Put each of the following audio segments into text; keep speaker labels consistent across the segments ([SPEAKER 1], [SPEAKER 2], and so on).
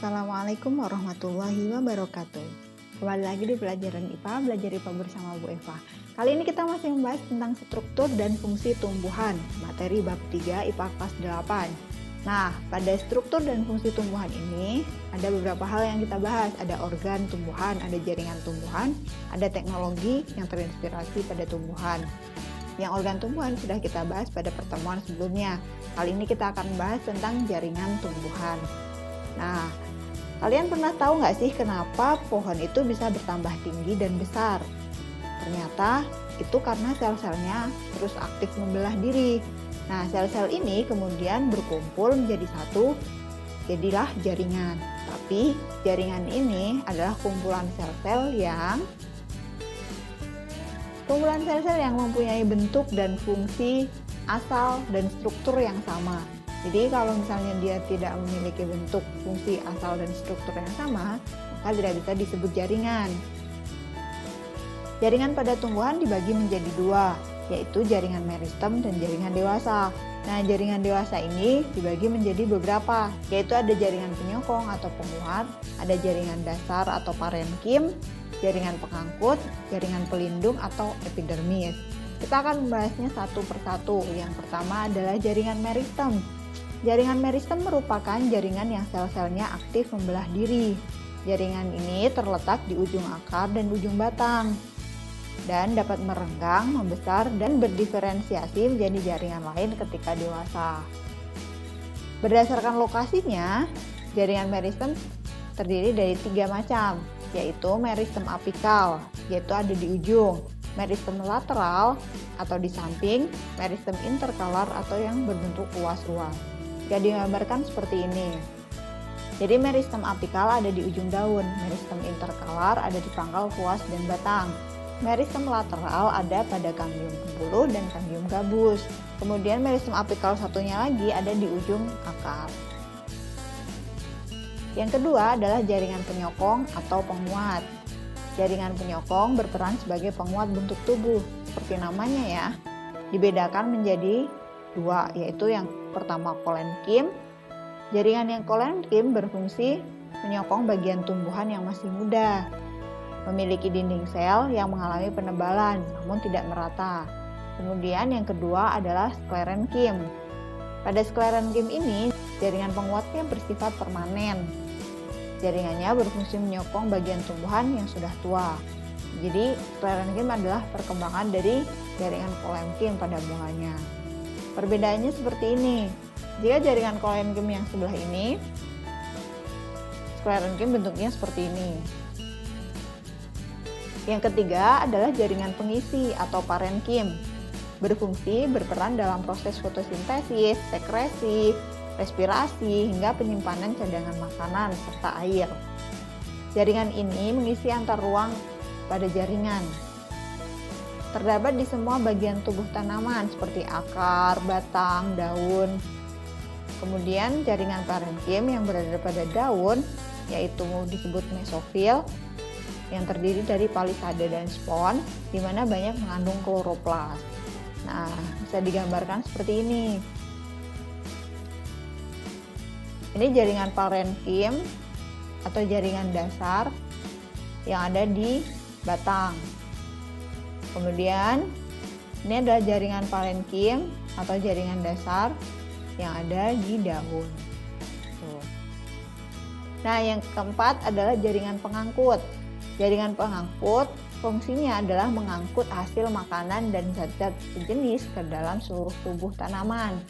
[SPEAKER 1] Assalamualaikum warahmatullahi wabarakatuh. Kembali lagi di pelajaran IPA, belajar IPA bersama Bu Eva. Kali ini kita masih membahas tentang struktur dan fungsi tumbuhan, materi bab 3 IPA kelas 8. Nah, pada struktur dan fungsi tumbuhan ini, ada beberapa hal yang kita bahas. Ada organ tumbuhan, ada jaringan tumbuhan, ada teknologi yang terinspirasi pada tumbuhan. Yang organ tumbuhan sudah kita bahas pada pertemuan sebelumnya. Kali ini kita akan membahas tentang jaringan tumbuhan. Nah, kalian pernah tahu nggak sih kenapa pohon itu bisa bertambah tinggi dan besar? Ternyata itu karena sel-selnya terus aktif membelah diri. Nah, sel-sel ini kemudian berkumpul menjadi satu, jadilah jaringan. Tapi jaringan ini adalah kumpulan sel-sel yang mempunyai bentuk dan fungsi asal dan struktur yang sama. Jadi kalau misalnya dia tidak memiliki bentuk, fungsi asal dan struktur yang sama, maka tidak bisa disebut jaringan. Jaringan pada tumbuhan dibagi menjadi dua, yaitu jaringan meristem dan jaringan dewasa. Nah, jaringan dewasa ini dibagi menjadi beberapa, yaitu ada jaringan penyokong atau penguat, ada jaringan dasar atau parenkim, jaringan pengangkut, jaringan pelindung atau epidermis. Kita akan membahasnya satu persatu. Yang pertama adalah jaringan meristem. Jaringan meristem merupakan jaringan yang sel-selnya aktif membelah diri. Jaringan ini terletak di ujung akar dan ujung batang dan dapat merenggang, membesar, dan berdiferensiasi menjadi jaringan lain ketika dewasa. Berdasarkan lokasinya, jaringan meristem terdiri dari 3 macam, yaitu meristem apikal, yaitu ada di ujung, meristem lateral atau di samping, meristem interkalar atau yang berbentuk ruas-ruas. Jadi digambarkan seperti ini. Jadi meristem apikal ada di ujung daun, meristem interkalar ada di pangkal ruas dan batang. Meristem lateral ada pada kangium pembuluh dan kangium gabus. Kemudian meristem apikal satunya lagi ada di ujung akar. Yang kedua adalah jaringan penyokong atau penguat. Jaringan penyokong berperan sebagai penguat bentuk tubuh, seperti namanya ya. Dibedakan menjadi dua, yaitu yang pertama kolenkim. Jaringan yang kolenkim berfungsi menyokong bagian tumbuhan yang masih muda, memiliki dinding sel yang mengalami penebalan namun tidak merata. Kemudian yang kedua adalah sklerenkim. Pada sklerenkim ini, jaringan penguatnya bersifat permanen. Jaringannya berfungsi menyokong bagian tumbuhan yang sudah tua. Jadi sklerenkim adalah perkembangan dari jaringan kolenkim pada mulanya. Perbedaannya seperti ini. Jika jaringan kolenkim yang sebelah ini, sklerenkim bentuknya seperti ini. Yang ketiga adalah jaringan pengisi atau parenkim. Berfungsi berperan dalam proses fotosintesis, sekresi, respirasi, hingga penyimpanan cadangan makanan serta air. Jaringan ini mengisi antar ruang pada jaringan. Terdapat di semua bagian tubuh tanaman seperti akar, batang, daun. Kemudian jaringan parenkim yang berada pada daun yaitu disebut mesofil yang terdiri dari palisade dan spon, di mana banyak mengandung kloroplas. Nah, bisa digambarkan seperti ini. Ini jaringan parenkim atau jaringan dasar yang ada di batang. Kemudian ini adalah jaringan parenkim atau jaringan dasar yang ada di daun. Nah, yang keempat adalah jaringan pengangkut. Jaringan pengangkut fungsinya adalah mengangkut hasil makanan dan zat-zat sejenis ke dalam seluruh tubuh tanaman.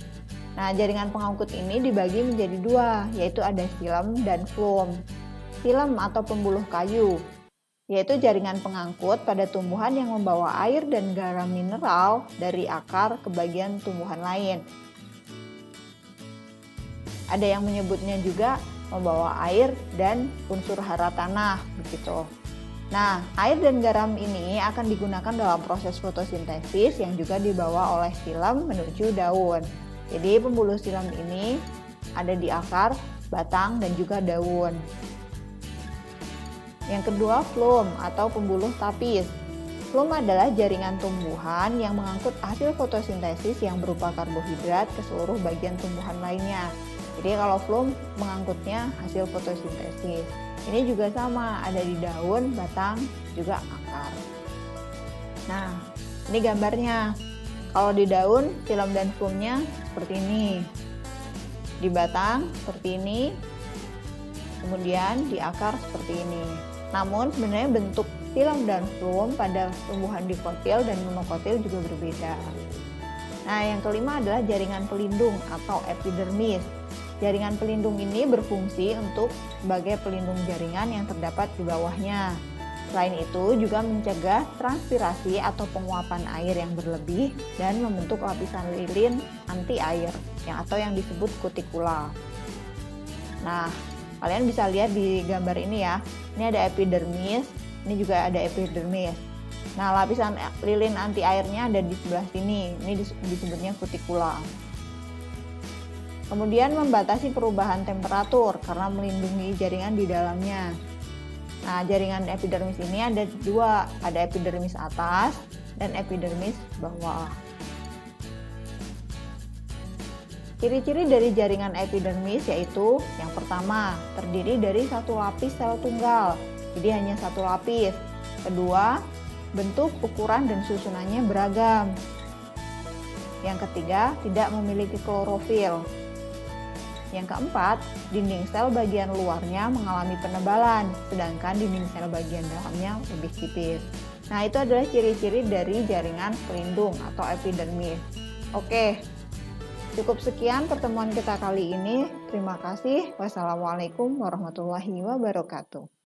[SPEAKER 1] Nah, jaringan pengangkut ini dibagi menjadi dua, yaitu ada xilem dan phloem. Xilem atau pembuluh kayu, yaitu jaringan pengangkut pada tumbuhan yang membawa air dan garam mineral dari akar ke bagian tumbuhan lain. Ada yang menyebutnya juga membawa air dan unsur hara tanah, begitu. Nah, air dan garam ini akan digunakan dalam proses fotosintesis yang juga dibawa oleh xilem menuju daun. Jadi pembuluh xilem ini ada di akar, batang, dan juga daun. Yang kedua, phloem atau pembuluh tapis. Phloem adalah jaringan tumbuhan yang mengangkut hasil fotosintesis yang berupa karbohidrat ke seluruh bagian tumbuhan lainnya. Jadi kalau flum mengangkutnya hasil fotosintesis. Ini juga sama, ada di daun, batang, juga akar. Nah, ini gambarnya. Kalau di daun, filum dan flumnya seperti ini. Di batang seperti ini. Kemudian di akar seperti ini. Namun sebenarnya bentuk filum dan flum pada tumbuhan dikotil dan monokotil juga berbeda. Nah, yang kelima adalah jaringan pelindung atau epidermis. Jaringan pelindung ini berfungsi untuk sebagai pelindung jaringan yang terdapat di bawahnya. Selain itu juga mencegah transpirasi atau penguapan air yang berlebih dan membentuk lapisan lilin anti air atau yang disebut kutikula. Nah, kalian bisa lihat di gambar ini ya. Ini ada epidermis, ini juga ada epidermis. Nah, lapisan lilin anti airnya ada di sebelah sini. Ini disebutnya kutikula. Kemudian membatasi perubahan temperatur karena melindungi jaringan di dalamnya. Nah, jaringan epidermis ini ada dua, ada epidermis atas dan epidermis bawah. Ciri-ciri dari jaringan epidermis yaitu yang pertama, terdiri dari satu lapis sel tunggal, jadi hanya satu lapis. Kedua, bentuk, ukuran, dan susunannya beragam. Yang ketiga, tidak memiliki klorofil. Yang keempat, dinding sel bagian luarnya mengalami penebalan, sedangkan dinding sel bagian dalamnya lebih tipis. Nah, itu adalah ciri-ciri dari jaringan pelindung atau epidermis. Oke, cukup sekian pertemuan kita kali ini. Terima kasih. Wassalamualaikum warahmatullahi wabarakatuh.